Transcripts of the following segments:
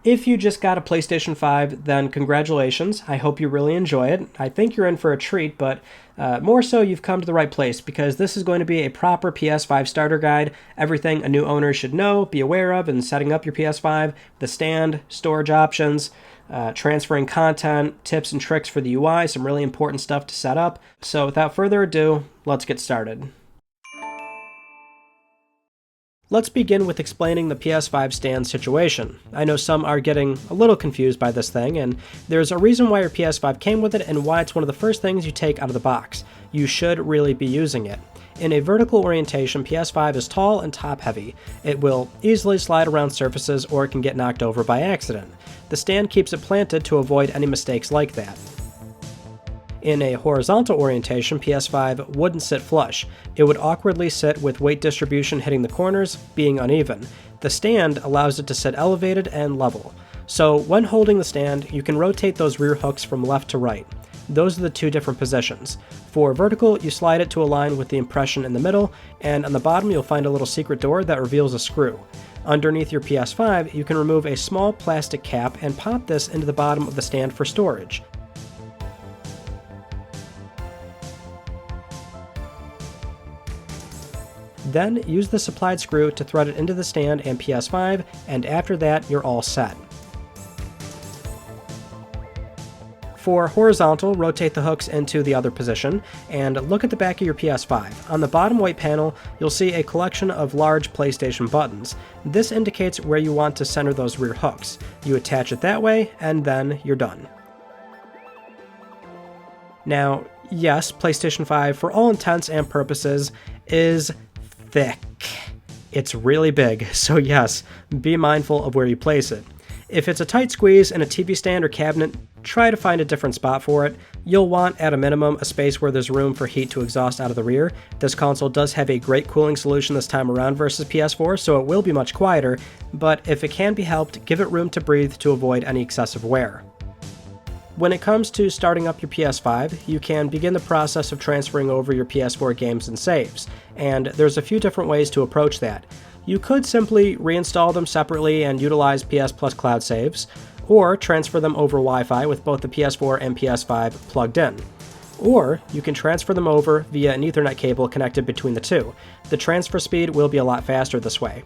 If you just got a PlayStation 5, then congratulations. I hope you really enjoy it. I think you're in for a treat, but more so you've come to the right place, because this is going to be a proper PS5 starter guide, everything a new owner should know, be aware of in setting up your PS5, the stand, storage options, transferring content, tips and tricks for the UI, some really important stuff to set up. So without further ado, let's get started. Let's begin with explaining the PS5 stand situation. I know some are getting a little confused by this thing, and there's a reason why your PS5 came with it and why it's one of the first things you take out of the box. You should really be using it. In a vertical orientation, PS5 is tall and top-heavy. It will easily slide around surfaces, or it can get knocked over by accident. The stand keeps it planted to avoid any mistakes like that. In a horizontal orientation, PS5 wouldn't sit flush. It would awkwardly sit with weight distribution hitting the corners, being uneven. The stand allows it to sit elevated and level. So when holding the stand, you can rotate those rear hooks from left to right. Those are the two different positions. For vertical, you slide it to align with the impression in the middle, and on the bottom you'll find a little secret door that reveals a screw. Underneath your PS5, you can remove a small plastic cap and pop this into the bottom of the stand for storage. Then use the supplied screw to thread it into the stand and PS5, and after that you're all set. For horizontal, rotate the hooks into the other position, and look at the back of your PS5. On the bottom white panel, you'll see a collection of large PlayStation buttons. This indicates where you want to center those rear hooks. You attach it that way, and then you're done. Now, yes, PlayStation 5, for all intents and purposes, is thick. It's really big, so yes, be mindful of where you place it. If it's a tight squeeze in a TV stand or cabinet, try to find a different spot for it. You'll want, at a minimum, a space where there's room for heat to exhaust out of the rear. This console does have a great cooling solution this time around versus PS4, so it will be much quieter, but if it can be helped, give it room to breathe to avoid any excessive wear. When it comes to starting up your PS5, you can begin the process of transferring over your PS4 games and saves, and there's a few different ways to approach that. You could simply reinstall them separately and utilize PS Plus Cloud saves, or transfer them over Wi-Fi with both the PS4 and PS5 plugged in. Or you can transfer them over via an Ethernet cable connected between the two. The transfer speed will be a lot faster this way.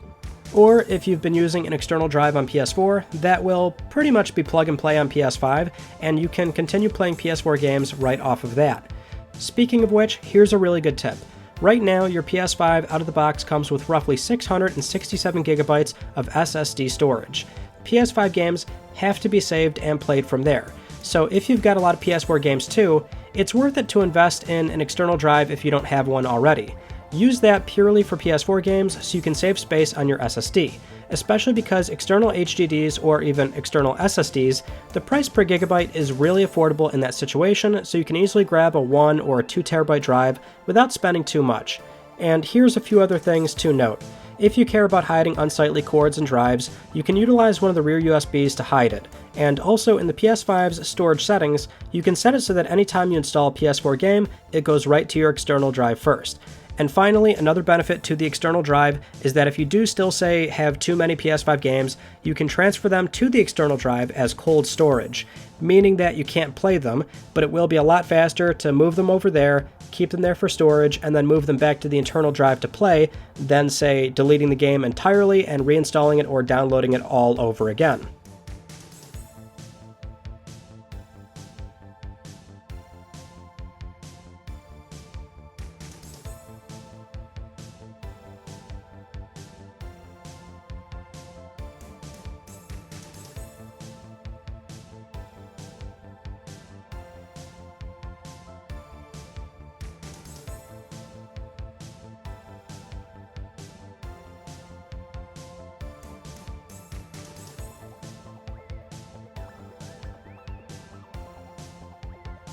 Or if you've been using an external drive on PS4, that will pretty much be plug and play on PS5, and you can continue playing PS4 games right off of that. Speaking of which, here's a really good tip. Right now, your PS5 out of the box comes with roughly 667 gigabytes of SSD storage. PS5 games have to be saved and played from there. So if you've got a lot of PS4 games too, it's worth it to invest in an external drive if you don't have one already. Use that purely for PS4 games so you can save space on your SSD, especially because external HDDs or even external SSDs, the price per gigabyte is really affordable in that situation, so you can easily grab a 1 or a 2 terabyte drive without spending too much. And here's a few other things to note. If you care about hiding unsightly cords and drives, you can utilize one of the rear USBs to hide it. And also in the PS5's storage settings, you can set it so that anytime you install a PS4 game, it goes right to your external drive first. And finally, another benefit to the external drive is that if you do still say have too many PS5 games, you can transfer them to the external drive as cold storage, meaning that you can't play them, but it will be a lot faster to move them over there, keep them there for storage, and then move them back to the internal drive to play, than say deleting the game entirely and reinstalling it or downloading it all over again.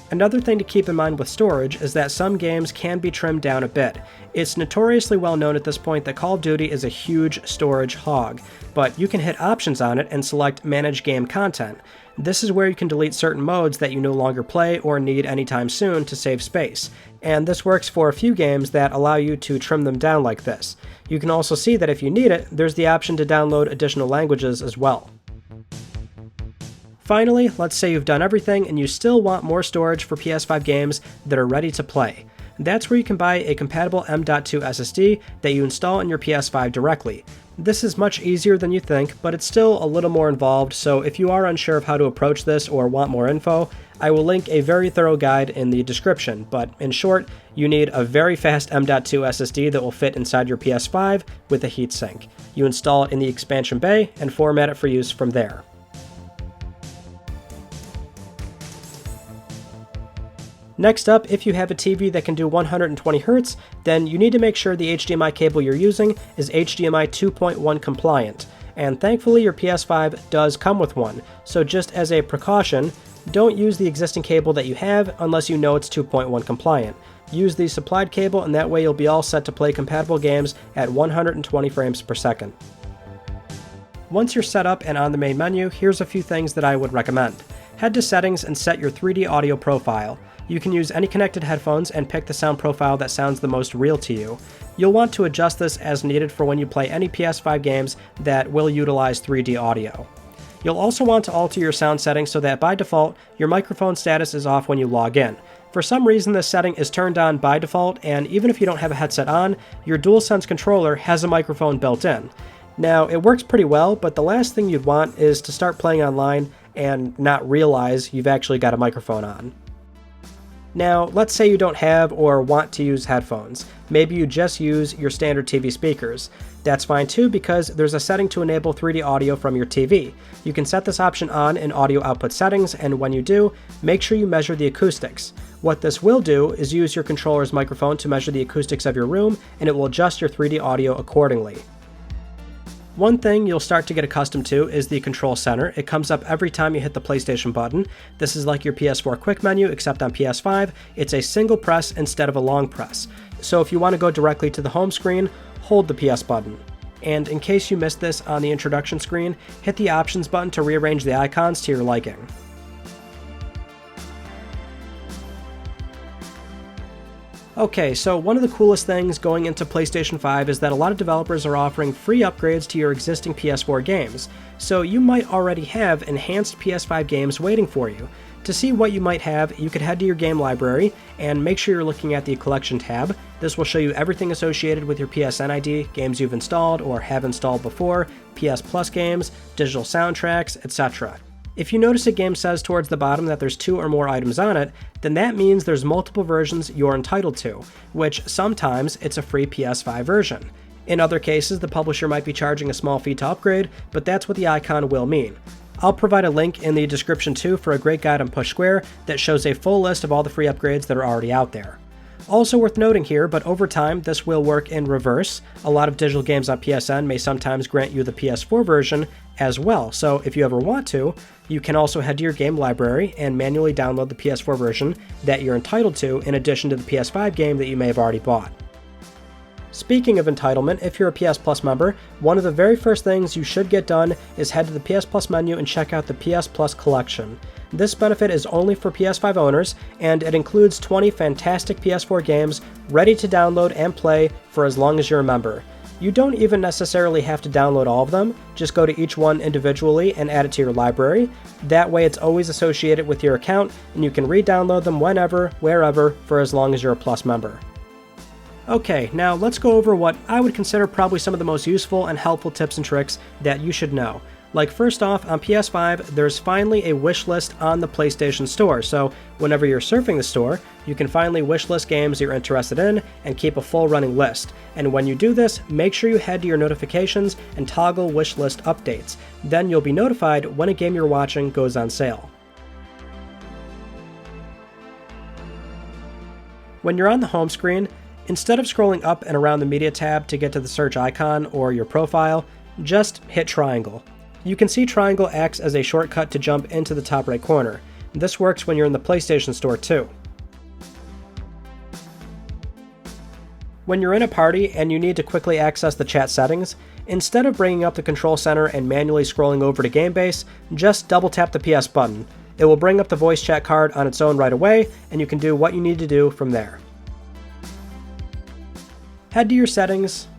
Another thing to keep in mind with storage is that some games can be trimmed down a bit. It's notoriously well known at this point that Call of Duty is a huge storage hog, but you can hit options on it and select Manage Game Content. This is where you can delete certain modes that you no longer play or need anytime soon to save space, and this works for a few games that allow you to trim them down like this. You can also see that if you need it, there's the option to download additional languages as well. Finally, let's say you've done everything and you still want more storage for PS5 games that are ready to play. That's where you can buy a compatible M.2 SSD that you install in your PS5 directly. This is much easier than you think, but it's still a little more involved, so if you are unsure of how to approach this or want more info, I will link a very thorough guide in the description, but in short, you need a very fast M.2 SSD that will fit inside your PS5 with a heatsink. You install it in the expansion bay and format it for use from there. Next up, if you have a TV that can do 120Hz, then you need to make sure the HDMI cable you're using is HDMI 2.1 compliant, and thankfully your PS5 does come with one, so just as a precaution, don't use the existing cable that you have unless you know it's 2.1 compliant. Use the supplied cable and that way you'll be all set to play compatible games at 120 frames per second. Once you're set up and on the main menu, here's a few things that I would recommend. Head to settings and set your 3D audio profile. You can use any connected headphones and pick the sound profile that sounds the most real to you. You'll want to adjust this as needed for when you play any PS5 games that will utilize 3D audio. You'll also want to alter your sound settings so that by default, your microphone status is off when you log in. For some reason this setting is turned on by default, and even if you don't have a headset on, your DualSense controller has a microphone built in. Now, it works pretty well, but the last thing you'd want is to start playing online and not realize you've actually got a microphone on. Now, let's say you don't have or want to use headphones. Maybe you just use your standard TV speakers. That's fine too because there's a setting to enable 3D audio from your TV. You can set this option on in audio output settings, and when you do, make sure you measure the acoustics. What this will do is use your controller's microphone to measure the acoustics of your room, and it will adjust your 3D audio accordingly. One thing you'll start to get accustomed to is the control center. It comes up every time you hit the PlayStation button. This is like your PS4 quick menu, except on PS5, it's a single press instead of a long press. So if you want to go directly to the home screen, hold the PS button. And in case you missed this on the introduction screen, hit the options button to rearrange the icons to your liking. Okay, so one of the coolest things going into PlayStation 5 is that a lot of developers are offering free upgrades to your existing PS4 games, so you might already have enhanced PS5 games waiting for you. To see what you might have, you could head to your game library and make sure you're looking at the collection tab. This will show you everything associated with your PSN ID, games you've installed or have installed before, PS Plus games, digital soundtracks, etc. If you notice a game says towards the bottom that there's 2 or more items on it, then that means there's multiple versions you're entitled to, which sometimes it's a free PS5 version. In other cases, the publisher might be charging a small fee to upgrade, but that's what the icon will mean. I'll provide a link in the description too for a great guide on Push Square that shows a full list of all the free upgrades that are already out there. Also worth noting here, but over time this will work in reverse. A lot of digital games on PSN may sometimes grant you the PS4 version as well, so if you ever want to, you can also head to your game library and manually download the PS4 version that you're entitled to in addition to the PS5 game that you may have already bought. Speaking of entitlement, if you're a PS Plus member, one of the very first things you should get done is head to the PS Plus menu and check out the PS Plus collection. This benefit is only for PS5 owners, and it includes 20 fantastic PS4 games ready to download and play for as long as you're a member. You don't even necessarily have to download all of them, just go to each one individually and add it to your library. That way it's always associated with your account, and you can re-download them whenever, wherever, for as long as you're a Plus member. Okay, now let's go over what I would consider probably some of the most useful and helpful tips and tricks that you should know. Like first off, on PS5, there's finally a wish list on the PlayStation Store, so whenever you're surfing the store, you can finally wishlist games you're interested in and keep a full running list. And when you do this, make sure you head to your notifications and toggle wishlist updates. Then you'll be notified when a game you're watching goes on sale. When you're on the home screen, instead of scrolling up and around the media tab to get to the search icon or your profile, just hit triangle. You can see triangle acts as a shortcut to jump into the top right corner. This works when you're in the PlayStation Store too. When you're in a party and you need to quickly access the chat settings, instead of bringing up the control center and manually scrolling over to GameBase, just double tap the PS button. It will bring up the voice chat card on its own right away, and you can do what you need to do from there. Head to your settings,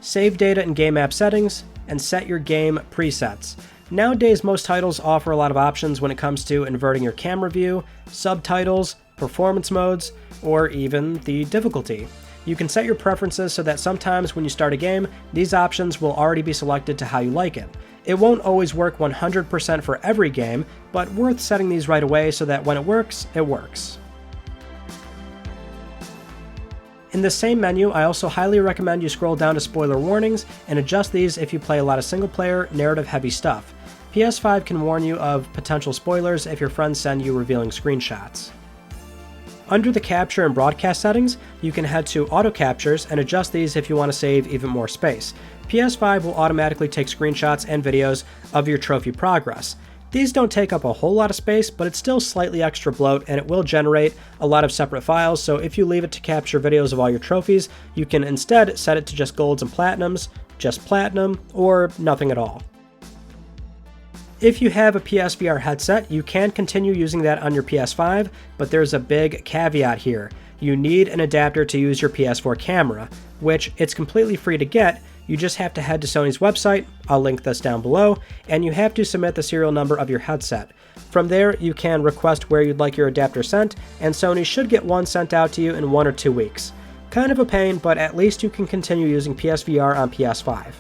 save data in game app settings, and set your game presets. Nowadays, most titles offer a lot of options when it comes to inverting your camera view, subtitles, performance modes, or even the difficulty. You can set your preferences so that sometimes when you start a game, these options will already be selected to how you like it. It won't always work 100% for every game, but worth setting these right away so that when it works, it works. In the same menu, I also highly recommend you scroll down to spoiler warnings and adjust these if you play a lot of single-player, narrative-heavy stuff. PS5 can warn you of potential spoilers if your friends send you revealing screenshots. Under the capture and broadcast settings, you can head to auto captures and adjust these if you want to save even more space. PS5 will automatically take screenshots and videos of your trophy progress. These don't take up a whole lot of space, but it's still slightly extra bloat and it will generate a lot of separate files, so if you leave it to capture videos of all your trophies, you can instead set it to just golds and platinums, just platinum, or nothing at all. If you have a PSVR headset, you can continue using that on your PS5, but there's a big caveat here. You need an adapter to use your PS4 camera, which it's completely free to get. You just have to head to Sony's website, I'll link this down below, and you have to submit the serial number of your headset. From there, you can request where you'd like your adapter sent, and Sony should get one sent out to you in 1 or 2 weeks. Kind of a pain, but at least you can continue using PSVR on PS5.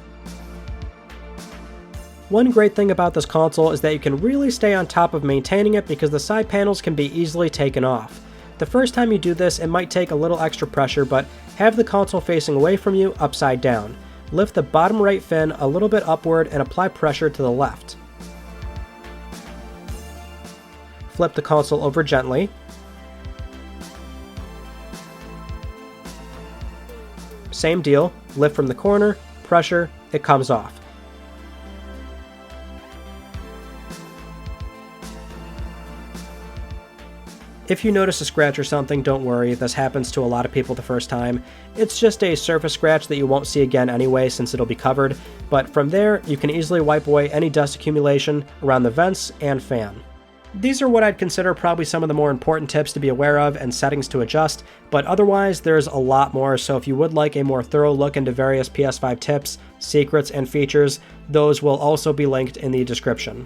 One great thing about this console is that you can really stay on top of maintaining it because the side panels can be easily taken off. The first time you do this, it might take a little extra pressure, but have the console facing away from you upside down. Lift the bottom right fin a little bit upward and apply pressure to the left. Flip the console over gently. Same deal, lift from the corner, pressure, it comes off. If you notice a scratch or something, don't worry, this happens to a lot of people the first time. It's just a surface scratch that you won't see again anyway since it'll be covered, but from there, you can easily wipe away any dust accumulation around the vents and fan. These are what I'd consider probably some of the more important tips to be aware of and settings to adjust, but otherwise there's a lot more, so if you would like a more thorough look into various PS5 tips, secrets, and features, those will also be linked in the description.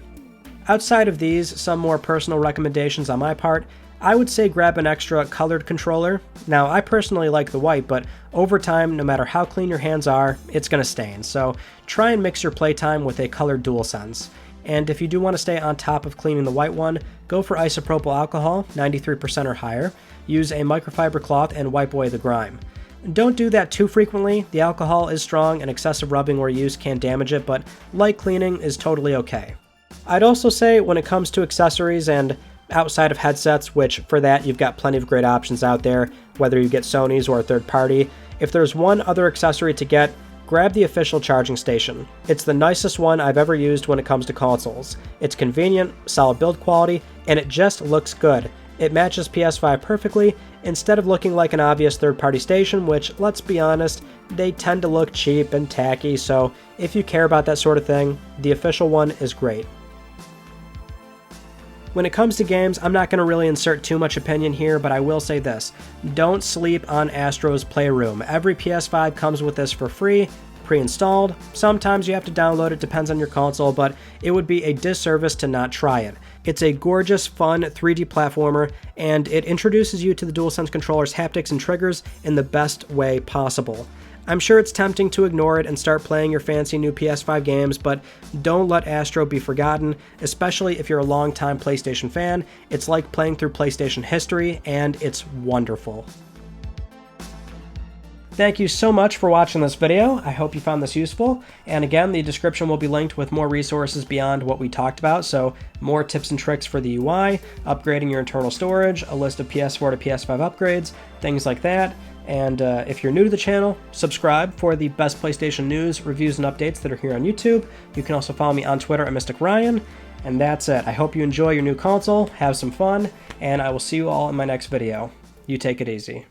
Outside of these, some more personal recommendations on my part, I would say grab an extra colored controller. Now, I personally like the white, but over time, no matter how clean your hands are, it's going to stain, so try and mix your playtime with a colored DualSense. And if you do want to stay on top of cleaning the white one, go for isopropyl alcohol, 93% or higher. Use a microfiber cloth and wipe away the grime. Don't do that too frequently. The alcohol is strong and excessive rubbing or use can damage it, but light cleaning is totally okay. I'd also say when it comes to accessories and outside of headsets, which for that you've got plenty of great options out there, whether you get Sony's or a third party, if there's one other accessory to get, grab the official charging station. It's the nicest one I've ever used when it comes to consoles. It's convenient, solid build quality, and it just looks good. It matches PS5 perfectly, instead of looking like an obvious third-party station, which, let's be honest, they tend to look cheap and tacky, so if you care about that sort of thing, the official one is great. When it comes to games, I'm not going to really insert too much opinion here, but I will say this. Don't sleep on Astro's Playroom. Every PS5 comes with this for free, pre-installed. Sometimes you have to download it, depends on your console, but it would be a disservice to not try it. It's a gorgeous, fun 3D platformer, and it introduces you to the DualSense controller's haptics and triggers in the best way possible. I'm sure it's tempting to ignore it and start playing your fancy new PS5 games, but don't let Astro be forgotten, especially if you're a longtime PlayStation fan. It's like playing through PlayStation history, and it's wonderful. Thank you so much for watching this video. I hope you found this useful, and again, the description will be linked with more resources beyond what we talked about, so more tips and tricks for the UI, upgrading your internal storage, a list of PS4 to PS5 upgrades, things like that. And if you're new to the channel, subscribe for the best PlayStation news, reviews, and updates that are here on YouTube. You can also follow me on Twitter at Mystic Ryan. And that's it. I hope you enjoy your new console, have some fun, and I will see you all in my next video. You take it easy.